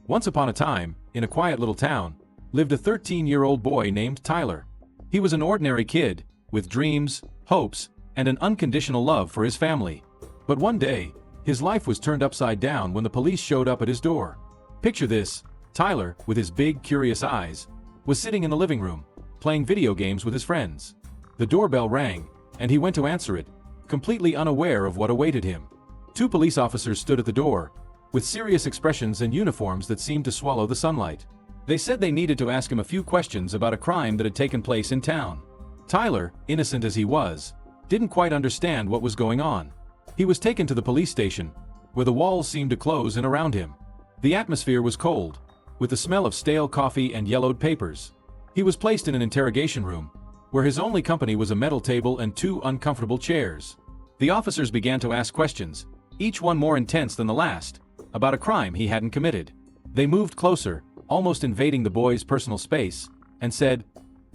Once upon a time, in a quiet little town, lived a 13-year-old boy named Tyler. He was an ordinary kid, with dreams, hopes, and an unconditional love for his family. But one day, his life was turned upside down when the police showed up at his door. Picture this: Tyler, with his big, curious eyes, was sitting in the living room, playing video games with his friends. The doorbell rang, and he went to answer it, completely unaware of what awaited him. Two police officers stood at the door, with serious expressions and uniforms that seemed to swallow the sunlight. They said they needed to ask him a few questions about a crime that had taken place in town. Tyler, innocent as he was, didn't quite understand what was going on. He was taken to the police station, where the walls seemed to close in around him. The atmosphere was cold, with the smell of stale coffee and yellowed papers. He was placed in an interrogation room, where his only company was a metal table and two uncomfortable chairs. The officers began to ask questions, each one more intense than the last, about a crime he hadn't committed. They moved closer, almost invading the boy's personal space, and said,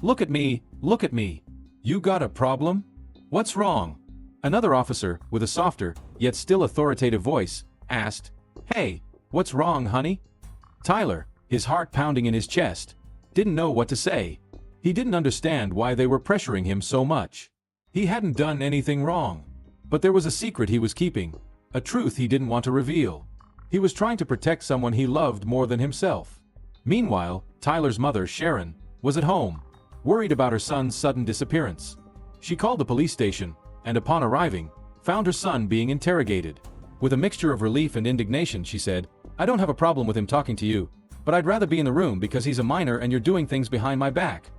look at me, you got a problem? What's wrong?" Another officer, with a softer, yet still authoritative voice, asked, "Hey, what's wrong, honey?" Tyler, his heart pounding in his chest, didn't know what to say. He didn't understand why they were pressuring him so much. He hadn't done anything wrong. But there was a secret he was keeping, a truth he didn't want to reveal. He was trying to protect someone he loved more than himself. Meanwhile, Tyler's mother, Sharon, was at home, worried about her son's sudden disappearance. She called the police station, and upon arriving, found her son being interrogated. With a mixture of relief and indignation, she said, "I don't have a problem with him talking to you, but I'd rather be in the room because he's a minor and you're doing things behind my back."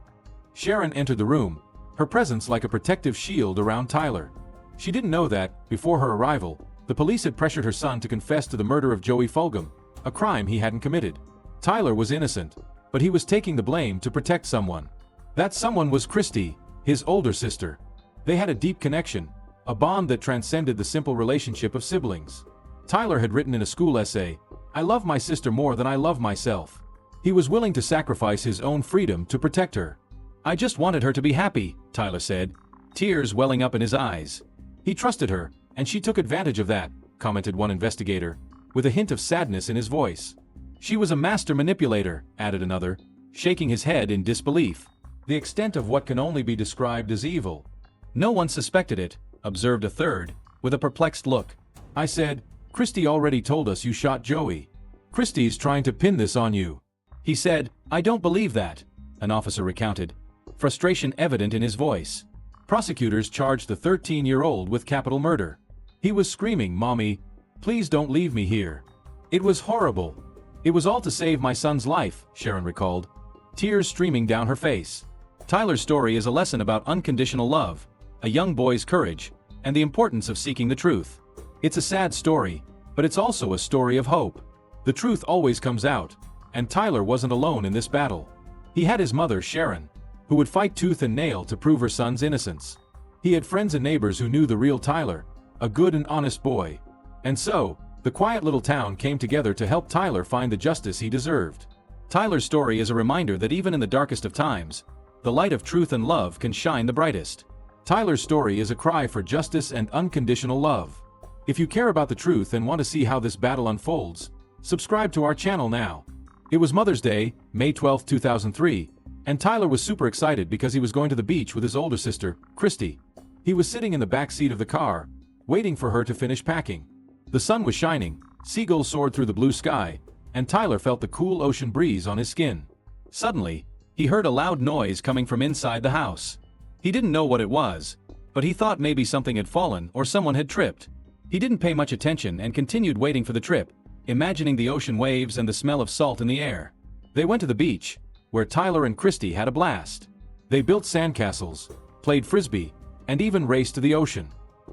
Sharon entered the room, her presence like a protective shield around Tyler. She didn't know that, before her arrival, the police had pressured her son to confess to the murder of Joey Fulgham, a crime he hadn't committed. Tyler was innocent, but he was taking the blame to protect someone. That someone was Kristi, his older sister. They had a deep connection, a bond that transcended the simple relationship of siblings. Tyler had written in a school essay, "I love my sister more than I love myself." He was willing to sacrifice his own freedom to protect her. "I just wanted her to be happy," Tyler said, tears welling up in his eyes. "He trusted her, and she took advantage of that," commented one investigator, with a hint of sadness in his voice. "She was a master manipulator," added another, shaking his head in disbelief. "The extent of what can only be described as evil." "No one suspected it," observed a third, with a perplexed look. "I said, Kristi already told us you shot Joey. Kristi's trying to pin this on you." He said, "I don't believe that," an officer recounted, frustration evident in his voice. Prosecutors charged the 13-year-old with capital murder. He was screaming, "Mommy, please don't leave me here. It was horrible. It was all to save my son's life," Sharon recalled, tears streaming down her face. Tyler's story is a lesson about unconditional love, a young boy's courage, and the importance of seeking the truth. It's a sad story, but it's also a story of hope. The truth always comes out, and Tyler wasn't alone in this battle. He had his mother, Sharon, who would fight tooth and nail to prove her son's innocence. He had friends and neighbors who knew the real Tyler, a good and honest boy. And so, the quiet little town came together to help Tyler find the justice he deserved. Tyler's story is a reminder that even in the darkest of times, the light of truth and love can shine the brightest. Tyler's story is a cry for justice and unconditional love. If you care about the truth and want to see how this battle unfolds, subscribe to our channel now. It was Mother's Day, May 12, 2003, and Tyler was super excited because he was going to the beach with his older sister, Kristi. He was sitting in the back seat of the car, waiting for her to finish packing. The sun was shining, seagulls soared through the blue sky, and Tyler felt the cool ocean breeze on his skin. Suddenly, he heard a loud noise coming from inside the house. He didn't know what it was, but he thought maybe something had fallen or someone had tripped. He didn't pay much attention and continued waiting for the trip, imagining the ocean waves and the smell of salt in the air. They went to the beach, where Tyler and Kristi had a blast. They built sandcastles, played frisbee, and even raced to the ocean.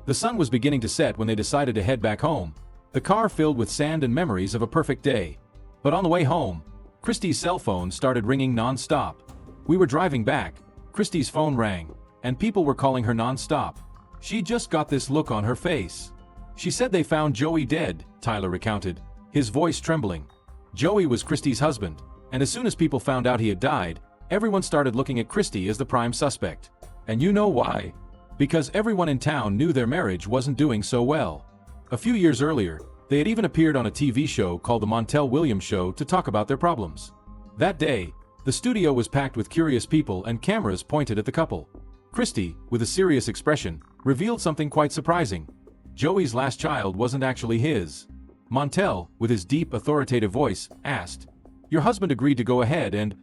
The sun was beginning to set when they decided to head back home, the car filled with sand and memories of a perfect day. But on the way home, Kristi's cell phone started ringing non-stop. "We were driving back, Kristi's phone rang, and people were calling her non-stop. She just got this look on her face. She said they found Joey dead," Tyler recounted, his voice trembling. Joey was Kristi's husband, and as soon as people found out he had died, everyone started looking at Kristi as the prime suspect. And you know why? Because everyone in town knew their marriage wasn't doing so well. A few years earlier, They had even appeared on a TV show called The Montel Williams Show to talk about their problems. That day, the studio was packed with curious people and cameras pointed at the couple. Kristi, with a serious expression, revealed something quite surprising. Joey's last child wasn't actually his. Montel, with his deep, authoritative voice, asked, "Your husband agreed to go ahead and,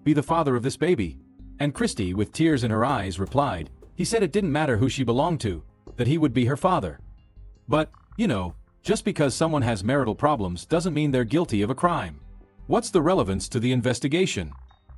be the father of this baby?" And Kristi, with tears in her eyes, replied, "He said it didn't matter who she belonged to, that he would be her father. But, just because someone has marital problems doesn't mean they're guilty of a crime. What's the relevance to the investigation?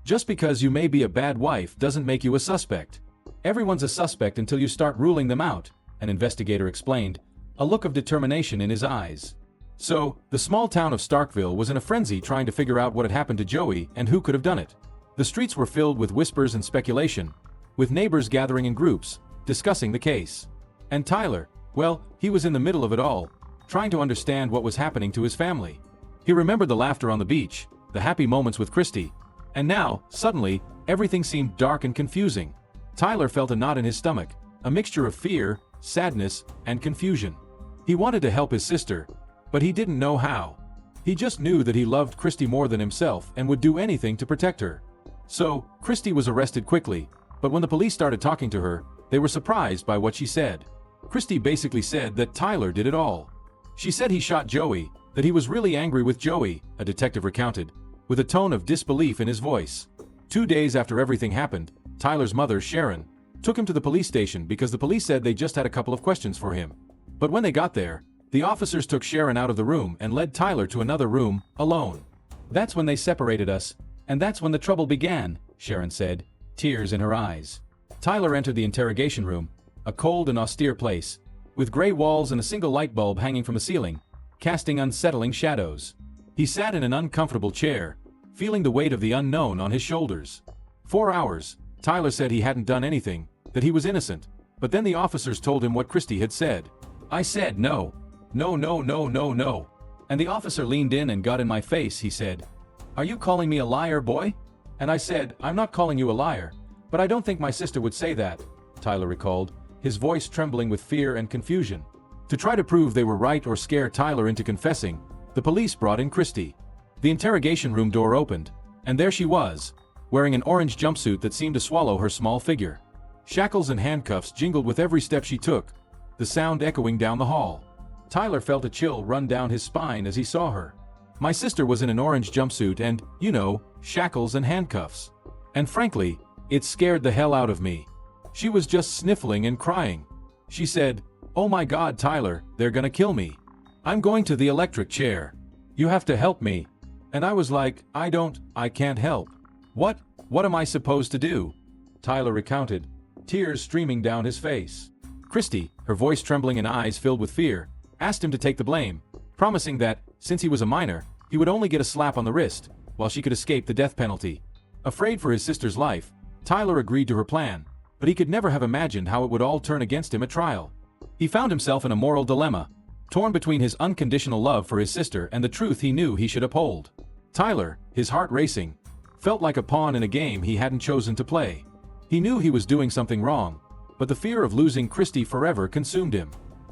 Just because you may be a bad wife doesn't make you a suspect. Everyone's a suspect until you start ruling them out," an investigator explained, a look of determination in his eyes. So, the small town of Starkville was in a frenzy trying to figure out what had happened to Joey and who could have done it. The streets were filled with whispers and speculation, with neighbors gathering in groups, discussing the case. And Tyler, well, he was in the middle of it all, trying to understand what was happening to his family. He remembered the laughter on the beach, the happy moments with Kristi, and now, suddenly, everything seemed dark and confusing. Tyler felt a knot in his stomach, a mixture of fear, sadness, and confusion. He wanted to help his sister, but he didn't know how. He just knew that he loved Kristi more than himself and would do anything to protect her. So, Kristi was arrested quickly, but when the police started talking to her, they were surprised by what she said. Kristi basically said that Tyler did it all. She said he shot Joey, that he was really angry with Joey, a detective recounted, with a tone of disbelief in his voice. 2 days after everything happened, Tyler's mother, Sharon, took him to the police station because the police said they just had a couple of questions for him. But when they got there, the officers took Sharon out of the room and led Tyler to another room, alone. "That's when they separated us, and that's when the trouble began," Sharon said, tears in her eyes. Tyler entered the interrogation room, a cold and austere place, with gray walls and a single light bulb hanging from the ceiling, casting unsettling shadows. He sat in an uncomfortable chair, feeling the weight of the unknown on his shoulders. 4 hours, Tyler said he hadn't done anything, that he was innocent, but then the officers told him what Kristi had said. "I said no. No, no, no, no, no." And the officer leaned in and got in my face, he said. "Are you calling me a liar, boy?" And I said, "I'm not calling you a liar, but I don't think my sister would say that," Tyler recalled, his voice trembling with fear and confusion. To try to prove they were right or scare Tyler into confessing, the police brought in Kristi. The interrogation room door opened, and there she was, wearing an orange jumpsuit that seemed to swallow her small figure. Shackles and handcuffs jingled with every step she took, the sound echoing down the hall. Tyler felt a chill run down his spine as he saw her. My sister was in an orange jumpsuit and, shackles and handcuffs. And frankly, it scared the hell out of me. She was just sniffling and crying. She said, "Oh my God, Tyler, they're gonna kill me. I'm going to the electric chair. You have to help me." And I was like, I can't help. What am I supposed to do?" Tyler recounted, tears streaming down his face. Kristi, her voice trembling and eyes filled with fear, asked him to take the blame, promising that, since he was a minor, he would only get a slap on the wrist, while she could escape the death penalty. Afraid for his sister's life, Tyler agreed to her plan, but he could never have imagined how it would all turn against him at trial. He found himself in a moral dilemma, torn between his unconditional love for his sister and the truth he knew he should uphold. Tyler, his heart racing, felt like a pawn in a game he hadn't chosen to play. He knew he was doing something wrong, but the fear of losing Kristi forever consumed him.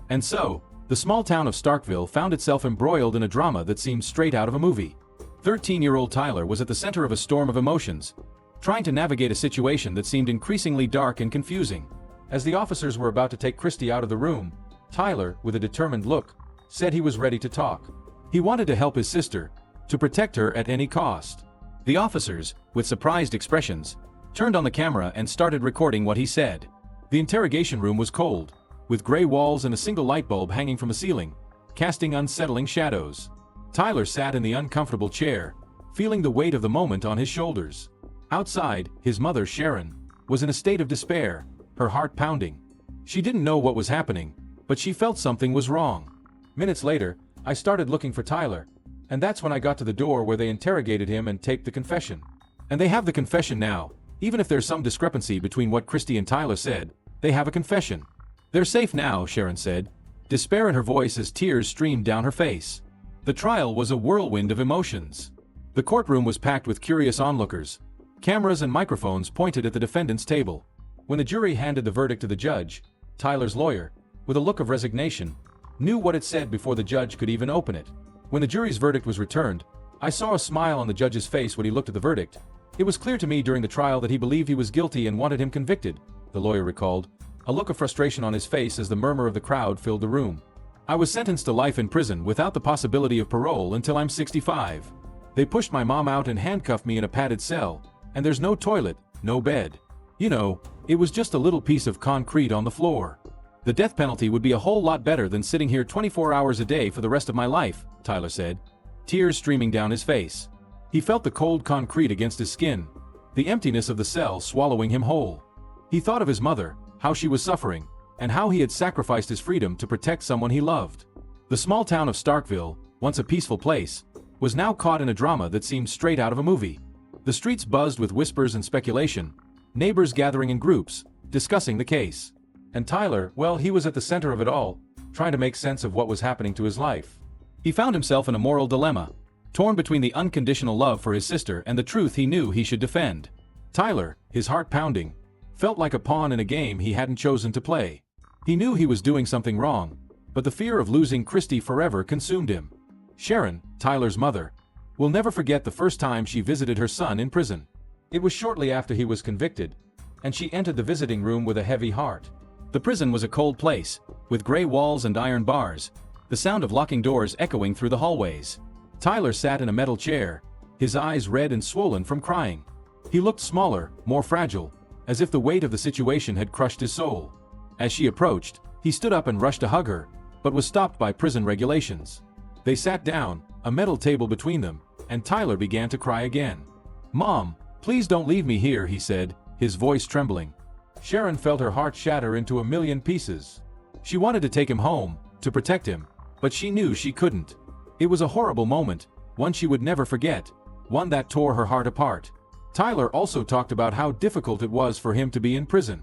And so, the small town of Starkville found itself embroiled in a drama that seemed straight out of a movie. 13-year-old Tyler was at the center of a storm of emotions, trying to navigate a situation that seemed increasingly dark and confusing. As the officers were about to take Kristi out of the room, Tyler, with a determined look, said he was ready to talk. He wanted to help his sister, to protect her at any cost. The officers, with surprised expressions, turned on the camera and started recording what he said. The interrogation room was cold, with gray walls and a single light bulb hanging from the ceiling, casting unsettling shadows. Tyler sat in the uncomfortable chair, feeling the weight of the moment on his shoulders. Outside, his mother, Sharon, was in a state of despair, her heart pounding. She didn't know what was happening, but she felt something was wrong. Minutes later, I started looking for Tyler, and that's when I got to the door where they interrogated him and taped the confession. And they have the confession now. Even if there's some discrepancy between what Kristi and Tyler said, they have a confession. "They're safe now," Sharon said, despair in her voice as tears streamed down her face. The trial was a whirlwind of emotions. The courtroom was packed with curious onlookers. Cameras and microphones pointed at the defendant's table. When the jury handed the verdict to the judge, Tyler's lawyer, with a look of resignation, knew what it said before the judge could even open it. When the jury's verdict was returned, I saw a smile on the judge's face when he looked at the verdict. It was clear to me during the trial that he believed he was guilty and wanted him convicted, the lawyer recalled, a look of frustration on his face as the murmur of the crowd filled the room. I was sentenced to life in prison without the possibility of parole until I'm 65. They pushed my mom out and handcuffed me in a padded cell, and there's no toilet, no bed. You know, it was just a little piece of concrete on the floor. The death penalty would be a whole lot better than sitting here 24 hours a day for the rest of my life, Tyler said, tears streaming down his face. He felt the cold concrete against his skin, the emptiness of the cell swallowing him whole. He thought of his mother, how she was suffering, and how he had sacrificed his freedom to protect someone he loved. The small town of Starkville, once a peaceful place, was now caught in a drama that seemed straight out of a movie. The streets buzzed with whispers and speculation, neighbors gathering in groups, discussing the case. And Tyler, well, he was at the center of it all, trying to make sense of what was happening to his life. He found himself in a moral dilemma, torn between the unconditional love for his sister and the truth he knew he should defend. Tyler, his heart pounding, felt like a pawn in a game he hadn't chosen to play. He knew he was doing something wrong, but the fear of losing Kristi forever consumed him. Sharon, Tyler's mother, will never forget the first time she visited her son in prison. It was shortly after he was convicted, and she entered the visiting room with a heavy heart. The prison was a cold place, with gray walls and iron bars, the sound of locking doors echoing through the hallways. Tyler sat in a metal chair, his eyes red and swollen from crying. He looked smaller, more fragile, as if the weight of the situation had crushed his soul. As she approached, he stood up and rushed to hug her, but was stopped by prison regulations. They sat down, a metal table between them, and Tyler began to cry again. "Mom, please don't leave me here," he said, his voice trembling. Sharon felt her heart shatter into a million pieces. She wanted to take him home, to protect him, but she knew she couldn't. It was a horrible moment, one she would never forget, one that tore her heart apart. Tyler also talked about how difficult it was for him to be in prison.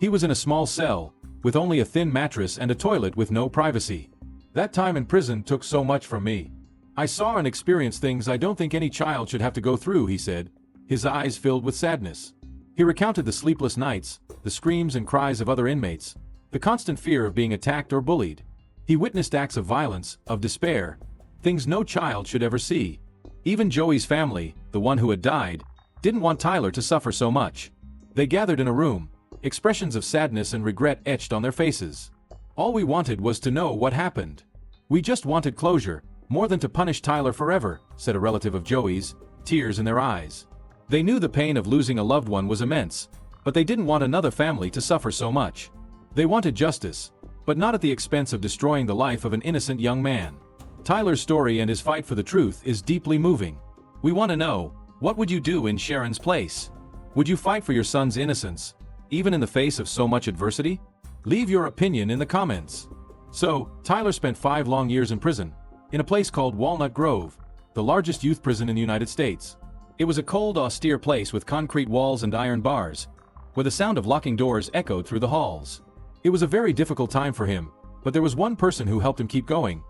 He was in a small cell, with only a thin mattress and a toilet with no privacy. "That time in prison took so much from me. I saw and experienced things I don't think any child should have to go through," he said, his eyes filled with sadness. He recounted the sleepless nights, the screams and cries of other inmates, the constant fear of being attacked or bullied. He witnessed acts of violence, of despair, things no child should ever see. Even Joey's family, the one who had died, didn't want Tyler to suffer so much. They gathered in a room, expressions of sadness and regret etched on their faces. "All we wanted was to know what happened. We just wanted closure, more than to punish Tyler forever," said a relative of Joey's, tears in their eyes. They knew the pain of losing a loved one was immense, but they didn't want another family to suffer so much. They wanted justice, but not at the expense of destroying the life of an innocent young man. Tyler's story and his fight for the truth is deeply moving. "We want to know, what would you do in Sharon's place? Would you fight for your son's innocence, even in the face of so much adversity? Leave your opinion in the comments." So, Tyler spent 5 long years in prison, in a place called Walnut Grove, the largest youth prison in the United States. It was a cold, austere place with concrete walls and iron bars, where the sound of locking doors echoed through the halls. It was a very difficult time for him, but there was one person who helped him keep going.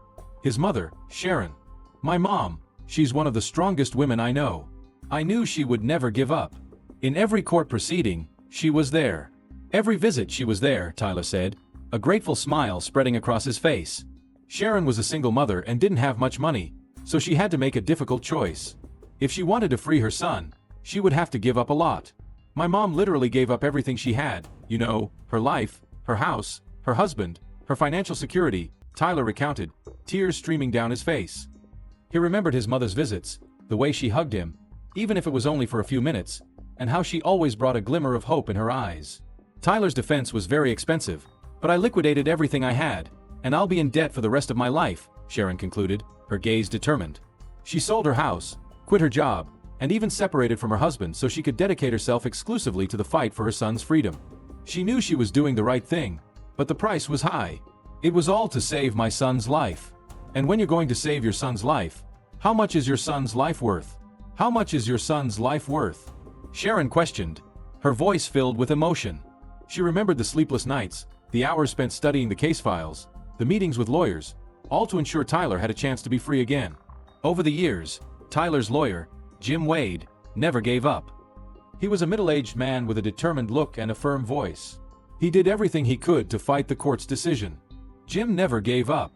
His mother, Sharon. "My mom, she's one of the strongest women I know. I knew she would never give up. In every court proceeding, she was there. Every visit she was there," Tyler said, a grateful smile spreading across his face. Sharon was a single mother and didn't have much money, so she had to make a difficult choice. If she wanted to free her son, she would have to give up a lot. "My mom literally gave up everything she had, you know, her life, her house, her husband, her financial security," Tyler recounted, tears streaming down his face. He remembered his mother's visits, the way she hugged him, even if it was only for a few minutes, and how she always brought a glimmer of hope in her eyes. "Tyler's defense was very expensive, but I liquidated everything I had, and I'll be in debt for the rest of my life," Sharon concluded, her gaze determined. She sold her house, quit her job, and even separated from her husband so she could dedicate herself exclusively to the fight for her son's freedom. She knew she was doing the right thing, but the price was high. "It was all to save my son's life. And when you're going to save your son's life, how much is your son's life worth? How much is your son's life worth?" Sharon questioned, her voice filled with emotion. She remembered the sleepless nights, the hours spent studying the case files, the meetings with lawyers, all to ensure Tyler had a chance to be free again. Over the years, Tyler's lawyer, Jim Wade, never gave up. He was a middle-aged man with a determined look and a firm voice. He did everything he could to fight the court's decision. Jim never gave up.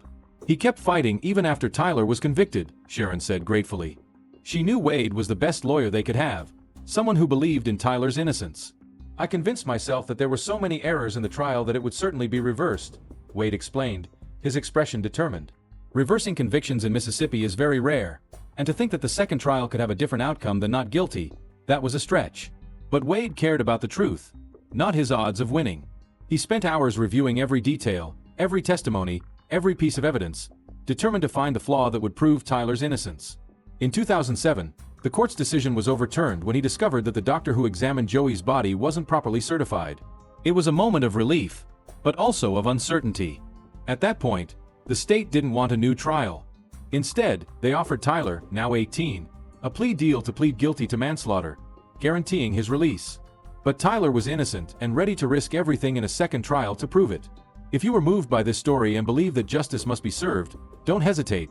He kept fighting even after Tyler was convicted, Sharon said gratefully. She knew Wade was the best lawyer they could have, someone who believed in Tyler's innocence. I convinced myself that there were so many errors in the trial that it would certainly be reversed, Wade explained, his expression determined. Reversing convictions in Mississippi is very rare, and to think that the second trial could have a different outcome than not guilty, that was a stretch. But Wade cared about the truth, not his odds of winning. He spent hours reviewing every detail, every testimony, every piece of evidence, determined to find the flaw that would prove Tyler's innocence. In 2007, the court's decision was overturned when he discovered that the doctor who examined Joey's body wasn't properly certified. It was a moment of relief, but also of uncertainty. At that point, the state didn't want a new trial. Instead, they offered Tyler, now 18, a plea deal to plead guilty to manslaughter, guaranteeing his release. But Tyler was innocent and ready to risk everything in a second trial to prove it. If you were moved by this story and believe that justice must be served, don't hesitate.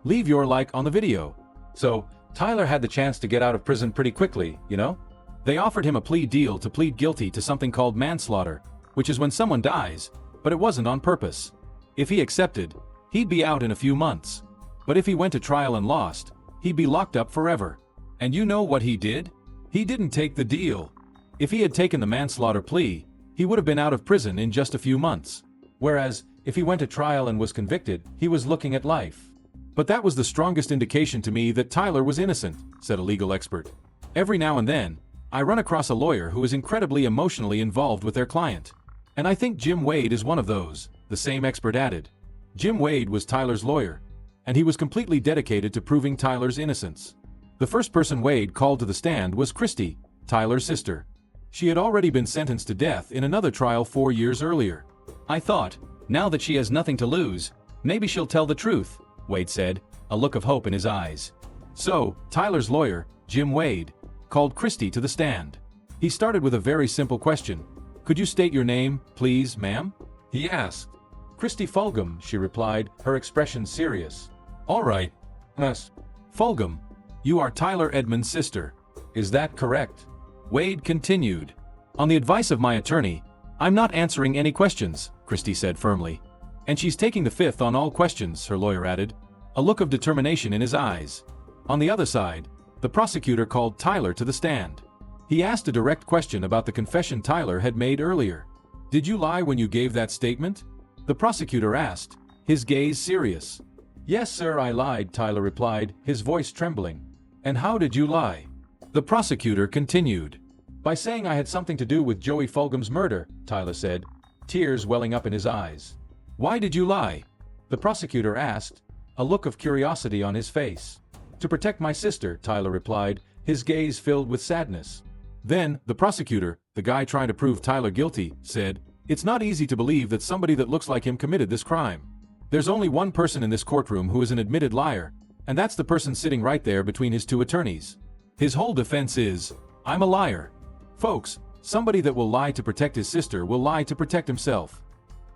Leave your like on the video. So, Tyler had the chance to get out of prison pretty quickly, you know? They offered him a plea deal to plead guilty to something called manslaughter, which is when someone dies, but it wasn't on purpose. If he accepted, he'd be out in a few months. But if he went to trial and lost, he'd be locked up forever. And you know what he did? He didn't take the deal. If he had taken the manslaughter plea, he would have been out of prison in just a few months. Whereas, if he went to trial and was convicted, he was looking at life. But that was the strongest indication to me that Tyler was innocent, said a legal expert. Every now and then, I run across a lawyer who is incredibly emotionally involved with their client. And I think Jim Wade is one of those, the same expert added. Jim Wade was Tyler's lawyer, and he was completely dedicated to proving Tyler's innocence. The first person Wade called to the stand was Kristi, Tyler's sister. She had already been sentenced to death in another trial 4 years earlier. I thought, now that she has nothing to lose, maybe she'll tell the truth, Wade said, a look of hope in his eyes. So, Tyler's lawyer, Jim Wade, called Kristi to the stand. He started with a very simple question. Could you state your name, please, ma'am? He asked. Kristi Fulgham, she replied, her expression serious. All right. Yes. Fulgham, you are Tyler Edmonds' sister. Is that correct? Wade continued. On the advice of my attorney, I'm not answering any questions, Kristi said firmly. And she's taking the fifth on all questions, her lawyer added, a look of determination in his eyes. On the other side, the prosecutor called Tyler to the stand. He asked a direct question about the confession Tyler had made earlier. Did you lie when you gave that statement? The prosecutor asked, his gaze serious. Yes, sir, I lied, Tyler replied, his voice trembling. And how did you lie? The prosecutor continued. By saying I had something to do with Joey Fulgham's murder, Tyler said, tears welling up in his eyes. Why did you lie? The prosecutor asked, a look of curiosity on his face. To protect my sister, Tyler replied, his gaze filled with sadness. Then, the prosecutor, the guy trying to prove Tyler guilty, said, it's not easy to believe that somebody that looks like him committed this crime. There's only one person in this courtroom who is an admitted liar, and that's the person sitting right there between his two attorneys. His whole defense is, I'm a liar. Folks, somebody that will lie to protect his sister will lie to protect himself.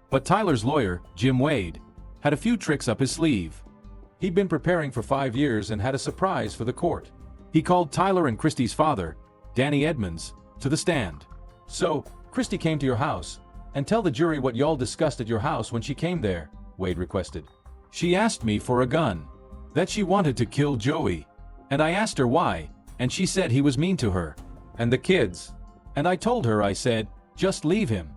But Tyler's lawyer, Jim Wade, had a few tricks up his sleeve. He'd been preparing for 5 years and had a surprise for the court. He called Tyler and Kristi's father, Danny Edmonds, to the stand. So, Kristi came to your house, and tell the jury what y'all discussed at your house when she came there, Wade requested. She asked me for a gun. That she wanted to kill Joey. And I asked her why, and she said he was mean to her. And the kids. And I told her, I said, just leave him.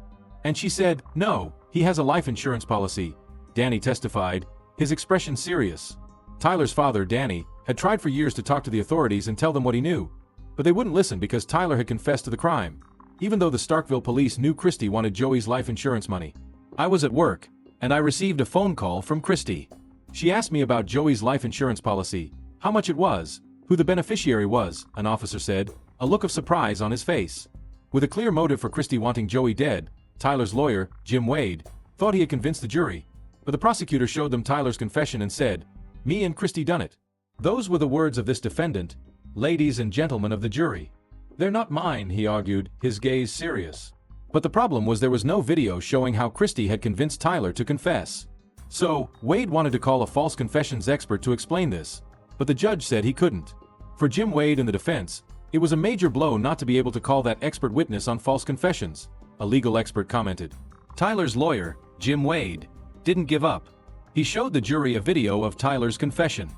And she said, no, he has a life insurance policy, Danny testified, his expression serious. Tyler's father, Danny, had tried for years to talk to the authorities and tell them what he knew. But they wouldn't listen because Tyler had confessed to the crime. Even though the Starkville police knew Kristi wanted Joey's life insurance money. I was at work, and I received a phone call from Kristi. She asked me about Joey's life insurance policy, how much it was, who the beneficiary was, an officer said, a look of surprise on his face. With a clear motive for Kristi wanting Joey dead, Tyler's lawyer, Jim Wade, thought he had convinced the jury. But the prosecutor showed them Tyler's confession and said, me and Kristi done it. Those were the words of this defendant, ladies and gentlemen of the jury. They're not mine, he argued, his gaze serious. But the problem was there was no video showing how Kristi had convinced Tyler to confess. So, Wade wanted to call a false confessions expert to explain this, but the judge said he couldn't. For Jim Wade and the defense, it was a major blow not to be able to call that expert witness on false confessions, a legal expert commented. Tyler's lawyer, Jim Wade, didn't give up. He showed the jury a video of Tyler's confession.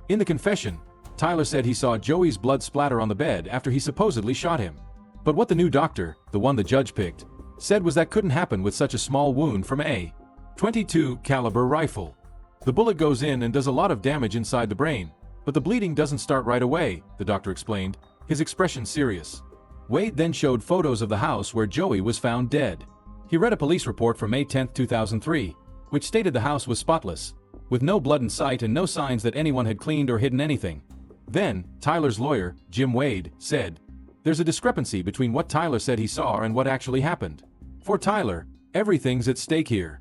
In the confession, Tyler said he saw Joey's blood splatter on the bed after he supposedly shot him. But what the new doctor, the one the judge picked, said was that couldn't happen with such a small wound from a .22 caliber rifle. The bullet goes in and does a lot of damage inside the brain, but the bleeding doesn't start right away, the doctor explained, his expression serious. Wade then showed photos of the house where Joey was found dead. He read a police report from May 10, 2003, which stated the house was spotless, with no blood in sight and no signs that anyone had cleaned or hidden anything. Then, Tyler's lawyer, Jim Wade, said, "There's a discrepancy between what Tyler said he saw and what actually happened. For Tyler, everything's at stake here.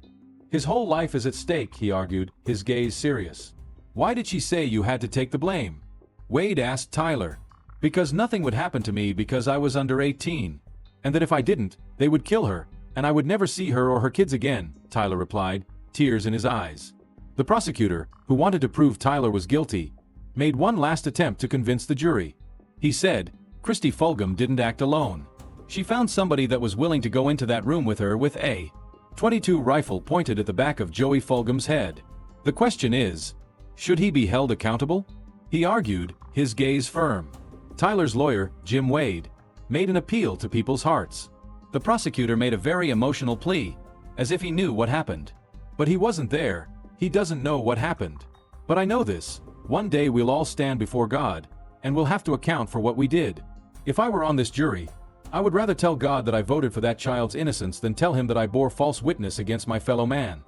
His whole life is at stake," he argued, his gaze serious. "Why did she say you had to take the blame?" Wade asked Tyler. "Because nothing would happen to me because I was under 18. And that if I didn't, they would kill her, and I would never see her or her kids again," Tyler replied, tears in his eyes. The prosecutor, who wanted to prove Tyler was guilty, made one last attempt to convince the jury. He said, Kristi Fulgham didn't act alone. She found somebody that was willing to go into that room with her with a .22 rifle pointed at the back of Joey Fulgham's head. The question is, should he be held accountable? He argued, his gaze firm. Tyler's lawyer, Jim Wade, made an appeal to people's hearts. The prosecutor made a very emotional plea, as if he knew what happened. But he wasn't there, he doesn't know what happened. But I know this, one day we'll all stand before God, and we'll have to account for what we did. If I were on this jury, I would rather tell God that I voted for that child's innocence than tell him that I bore false witness against my fellow man.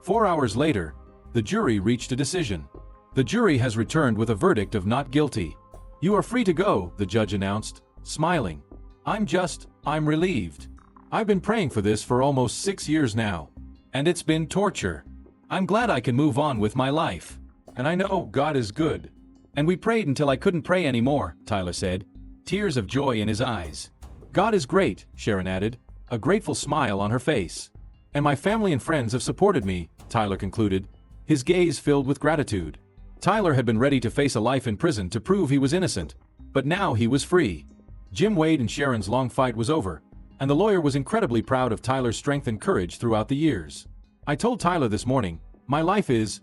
4 hours later, the jury reached a decision. The jury has returned with a verdict of not guilty. "You are free to go," the judge announced, smiling. I'm relieved. I've been praying for this for almost 6 years now. And it's been torture. I'm glad I can move on with my life. And I know God is good." "And we prayed until I couldn't pray anymore," Tyler said, tears of joy in his eyes. "God is great," Sharon added, a grateful smile on her face. "And my family and friends have supported me," Tyler concluded, his gaze filled with gratitude. Tyler had been ready to face a life in prison to prove he was innocent, but now he was free. Jim Wade and Sharon's long fight was over, and the lawyer was incredibly proud of Tyler's strength and courage throughout the years. "I told Tyler this morning, my life is,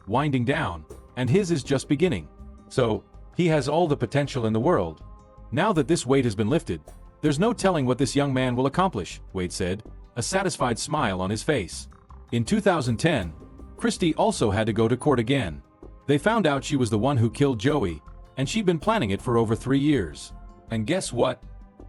winding down, and his is just beginning. So, he has all the potential in the world. Now that this weight has been lifted, there's no telling what this young man will accomplish," Wade said, a satisfied smile on his face. In 2010, Kristi also had to go to court again. They found out she was the one who killed Joey, and she'd been planning it for over 3 years. And guess what?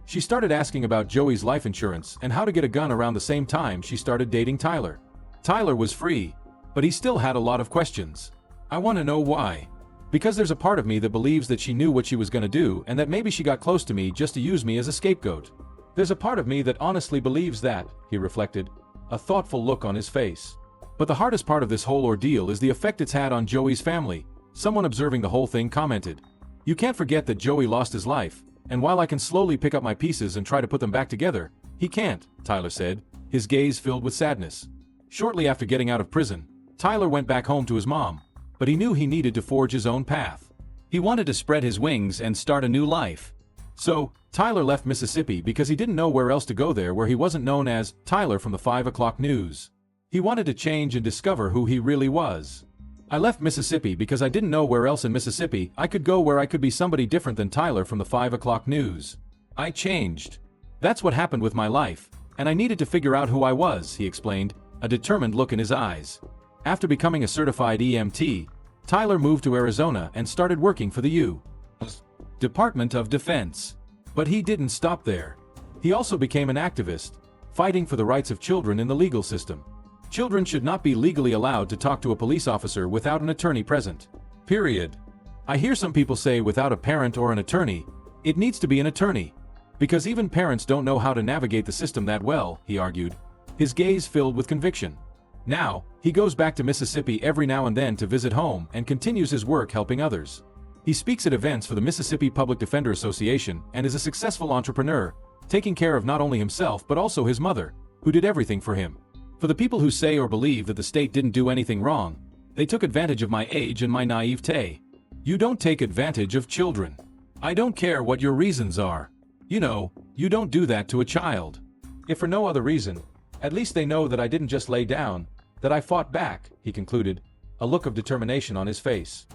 She started asking about Joey's life insurance and how to get a gun around the same time she started dating Tyler. Tyler was free, but he still had a lot of questions. "I want to know why. Because there's a part of me that believes that she knew what she was going to do and that maybe she got close to me just to use me as a scapegoat. There's a part of me that honestly believes that," he reflected, a thoughtful look on his face. "But the hardest part of this whole ordeal is the effect it's had on Joey's family," someone observing the whole thing commented. "You can't forget that Joey lost his life, and while I can slowly pick up my pieces and try to put them back together, he can't," Tyler said, his gaze filled with sadness. Shortly after getting out of prison, Tyler went back home to his mom, but he knew he needed to forge his own path. He wanted to spread his wings and start a new life. So, Tyler left Mississippi because he didn't know where else to go there where he wasn't known as Tyler from the 5 o'clock news. He wanted to change and discover who he really was. "I left Mississippi because I didn't know where else in Mississippi I could go where I could be somebody different than Tyler from the 5 o'clock news. I changed. That's what happened with my life, and I needed to figure out who I was," he explained, a determined look in his eyes. After becoming a certified EMT, Tyler moved to Arizona and started working for the U.S. Department of Defense. But he didn't stop there. He also became an activist, fighting for the rights of children in the legal system. Children should not be legally allowed to talk to a police officer without an attorney present. Period. "I hear some people say without a parent or an attorney, it needs to be an attorney. Because even parents don't know how to navigate the system that well," he argued, his gaze filled with conviction. Now, he goes back to Mississippi every now and then to visit home and continues his work helping others. He speaks at events for the Mississippi Public Defender Association and is a successful entrepreneur, taking care of not only himself but also his mother, who did everything for him. For the people who say or believe that the state didn't do anything wrong, they took advantage of my age and my naivete. You don't take advantage of children. I don't care what your reasons are. You don't do that to a child. If for no other reason, at least they know that I didn't just lay down, That I fought back, he concluded, a look of determination on his face.